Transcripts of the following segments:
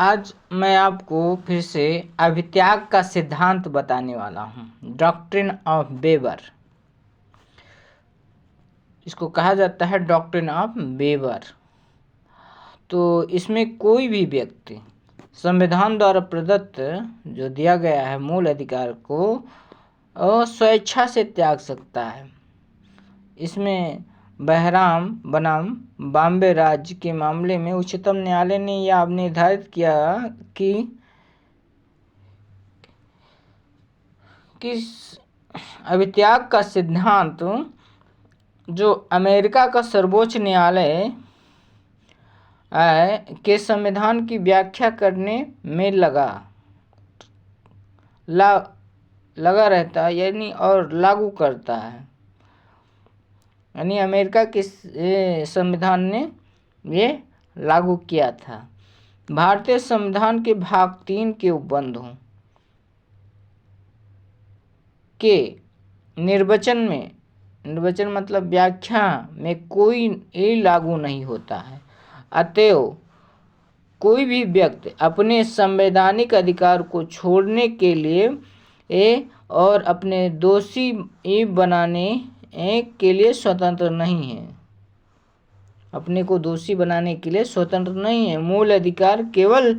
आज मैं आपको फिर से अभित्याग का सिद्धांत बताने वाला हूँ। डॉक्ट्रिन ऑफ वेबर, इसको कहा जाता है डॉक्ट्रिन ऑफ वेबर। तो इसमें कोई भी व्यक्ति संविधान द्वारा प्रदत्त जो दिया गया है मूल अधिकार को स्वेच्छा से त्याग सकता है। इसमें बहराम बनाम बॉम्बे राज्य के मामले में उच्चतम न्यायालय ने यह निर्धारित किया कि अभित्याग का सिद्धांत जो अमेरिका का सर्वोच्च न्यायालय के संविधान की व्याख्या करने में लगा रहता है, यानी और लागू करता है। यानी अमेरिका के संविधान ने ये लागू किया था। भारतीय संविधान के भाग 3 के उपबंधों के निर्वचन मतलब व्याख्या में कोई लागू नहीं होता है। अतएव कोई भी व्यक्ति अपने संवैधानिक अधिकार को छोड़ने के लिए और अपने दोषी बनाने के लिए स्वतंत्र नहीं है। अपने को दोषी बनाने के लिए स्वतंत्र नहीं है। मूल अधिकार केवल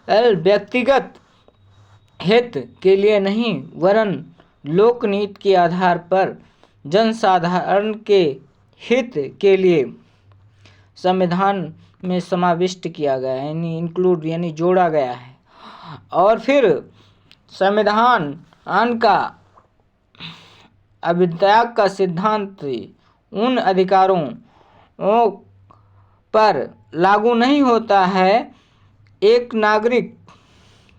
व्यक्तिगत हित के लिए नहीं वरन लोकनीति के आधार पर जनसाधारण के हित के लिए संविधान में समाविष्ट किया गया है, यानी जोड़ा गया है। और फिर संविधान का अभित्याग का सिद्धांत उन अधिकारों पर लागू नहीं होता है। एक नागरिक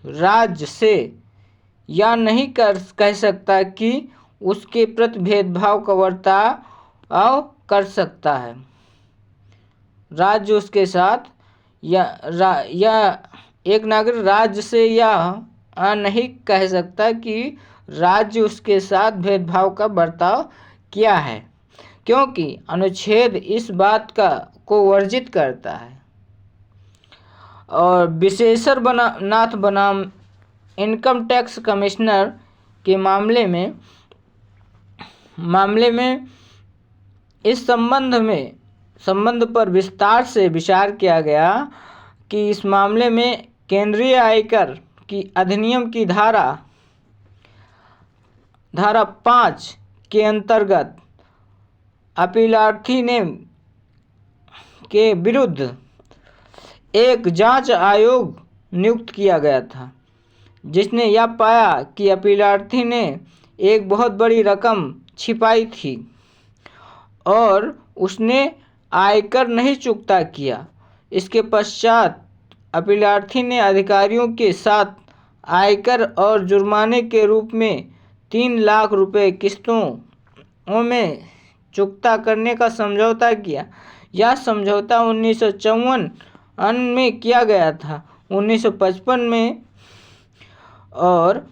राज्य से यह नहीं कह सकता कि उसके प्रति भेदभाव का बर्ताव कर सकता है। राज्य उसके साथ या एक नागरिक राज्य से यह नहीं कह सकता कि राज्य उसके साथ भेदभाव का बर्ताव किया है, क्योंकि अनुच्छेद इस बात को वर्जित करता है। और विशेषर नाथ बनाम इनकम टैक्स कमिश्नर के मामले में इस संबंध पर विस्तार से विचार किया गया कि इस मामले में केंद्रीय आयकर की अधिनियम की धारा 5 के अंतर्गत अपीलार्थी के विरुद्ध एक जांच आयोग नियुक्त किया गया था, जिसने यह पाया कि अपीलार्थी ने एक बहुत बड़ी रकम छिपाई थी और उसने आयकर नहीं चुकता किया। इसके पश्चात अपीलार्थी ने अधिकारियों के साथ आयकर और जुर्माने के रूप में 3 लाख रुपए किस्तों में चुकता करने का समझौता किया। यह समझौता 1954 में किया गया था। 1955 में और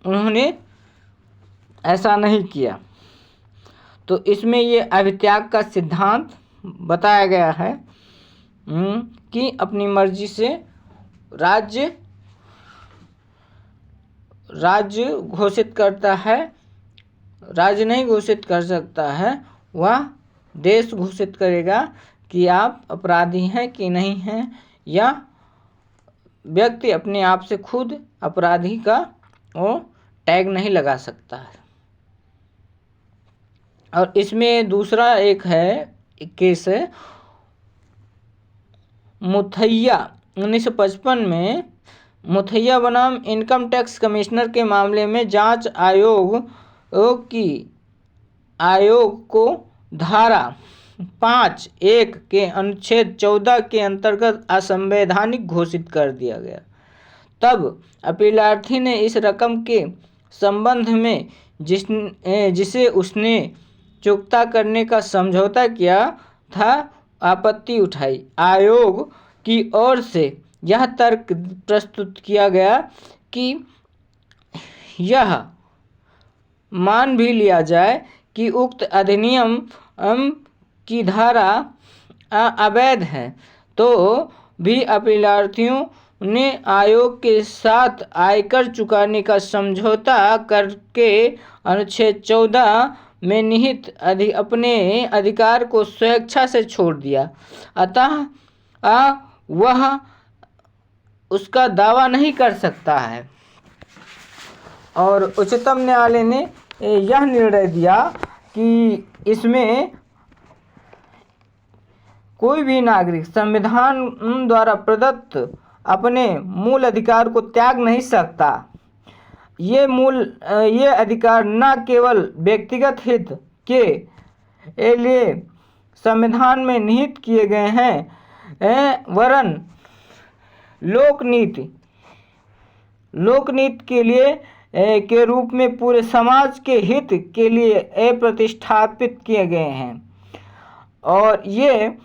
उन्होंने ऐसा नहीं किया। तो इसमें ये अभित्याग का सिद्धांत बताया गया है कि अपनी मर्जी से राज्य घोषित करता है, राज्य नहीं घोषित कर सकता है, वह देश घोषित करेगा कि आप अपराधी हैं कि नहीं हैं, या व्यक्ति अपने आप से खुद अपराधी का वो टैग नहीं लगा सकता है। और इसमें दूसरा एक केस है मुथैया। 1955 में मुथैया बनाम इनकम टैक्स कमिश्नर के मामले में जांच आयोग को धारा 5(1) के अनुच्छेद 14 के अंतर्गत असंवैधानिक घोषित कर दिया गया। तब अपीलार्थी ने इस रकम के संबंध में जिसे उसने चुकता करने का समझौता किया था आपत्ति उठाई। आयोग की ओर से यह तर्क प्रस्तुत किया गया कि यह मान भी लिया जाए कि उक्त अधिनियम की धारा अवैध है, तो भी अपीलार्थियों ने आयोग के साथ आयकर चुकाने का समझौता करके अनुच्छेद 14 में निहित अपने अधिकार को स्वेच्छा से छोड़ दिया। अतः वह उसका दावा नहीं कर सकता है। और उच्चतम न्यायालय ने यह निर्णय दिया कि इसमें कोई भी नागरिक संविधान द्वारा प्रदत्त अपने मूल अधिकार को त्याग नहीं सकता। ये अधिकार न केवल व्यक्तिगत हित के लिए संविधान में निहित किए गए हैं, वरन लोकनीति के लिए के रूप में पूरे समाज के हित के लिए प्रतिष्ठापित किए गए हैं। और ये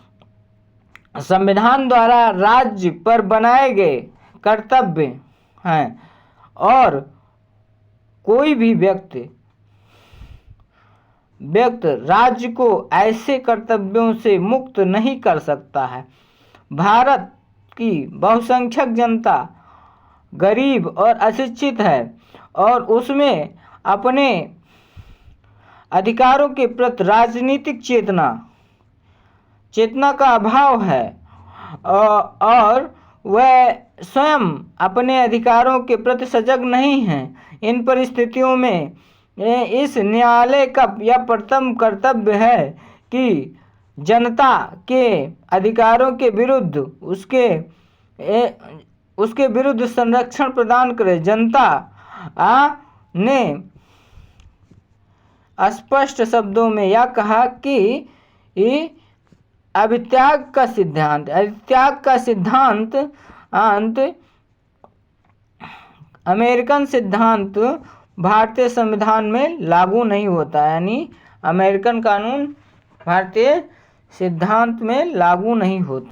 संविधान द्वारा राज्य पर बनाए गए कर्तव्य हैं और कोई भी व्यक्ति राज्य को ऐसे कर्तव्यों से मुक्त नहीं कर सकता है। भारत की बहुसंख्यक जनता गरीब और अशिक्षित है और उसमें अपने अधिकारों के प्रति राजनीतिक चेतना का अभाव है और वह स्वयं अपने अधिकारों के प्रति सजग नहीं हैं। इन परिस्थितियों में इस न्यायालय का यह प्रथम कर्तव्य है कि जनता के अधिकारों के विरुद्ध उसके विरुद्ध संरक्षण प्रदान करे। जनता ने स्पष्ट शब्दों में यह कहा कि अभित्याग का सिद्धांत अमेरिकन सिद्धांत भारतीय संविधान में लागू नहीं होता, यानी अमेरिकन कानून भारतीय सिद्धांत में लागू नहीं होता।